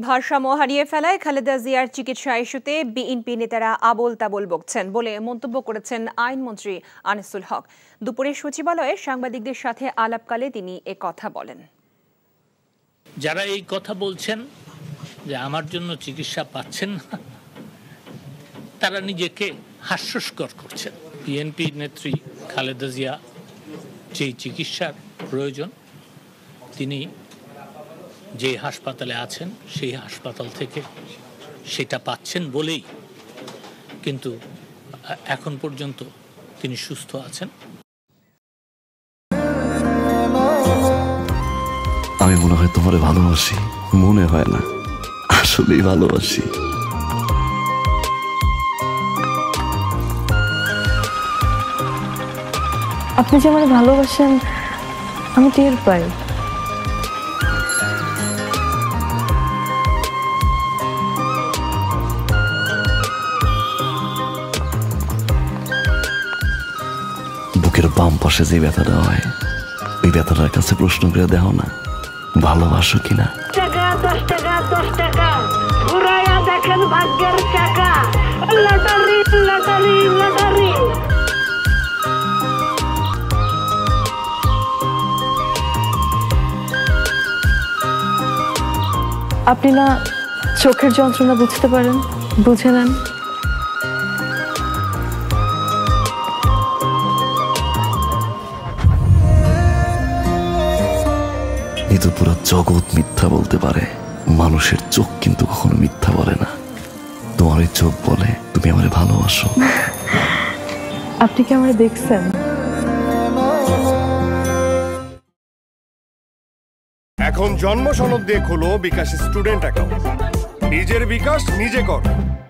ভারসাম্য হারিয়ে ফেলায় খালেদা জিয়ার চিকিৎসা ইস্যুতে বিএনপি নেতারা আবোল তাবোল বকছেন বলে মন্তব্য করেছেন আইনমন্ত্রী আনিসুল হক। দুপুরে সচিবালয়ে সাংবাদিকদের সাথে আলাপকালে তিনি কথা বলেন। যারা এই কথা বলছেন যে আমার জন্য চিকিৎসা পাচ্ছেন না, তারা নিজেকে হাস্যস্কর করছেন। বিএনপি নেত্রী খালেদা জিয়া যেই চিকিৎসার প্রয়োজন, তিনি যে হাসপাতালে আছেন সেই হাসপাতাল থেকে সেটা পাচ্ছেন বলেই কিন্তু এখন পর্যন্ত তিনি সুস্থ আছেন। আমি মনে হয় তোমারে ভালোবাসি, মনে হয় না, আসলেই ভালোবাসি। আপনি যে আমাকে ভালোবাসেন আমি টের পাই। বুকের বাম পাশে যে ব্যথাটা হয়, ওই ব্যথাটার কাছে প্রশ্ন করে দেখো না, ভালোবাসো কিনা। টাকা 10 টাকা 10 টাকা ঘুরাইয়া দেখেন ভাগ্যের চাকা। Lottery lottery lottery. আপনি না চোখের যন্ত্রণা বুঝতে পারেন, বুঝে নেন। কিন্তু পুরো জগৎ মিথ্যা বলতে পারে, মানুষের চোখ কিন্তু কখনো মিথ্যা বলে না। তোমার ওই চোখ বলে তুমি আমারে ভালোবাসো। আপনি কি আমারে দেখছেন? এখন জন্ম সনদ দিয়ে খোলো বিকাশ স্টুডেন্ট অ্যাকাউন্ট। নিজের বিকাশ নিজে কর।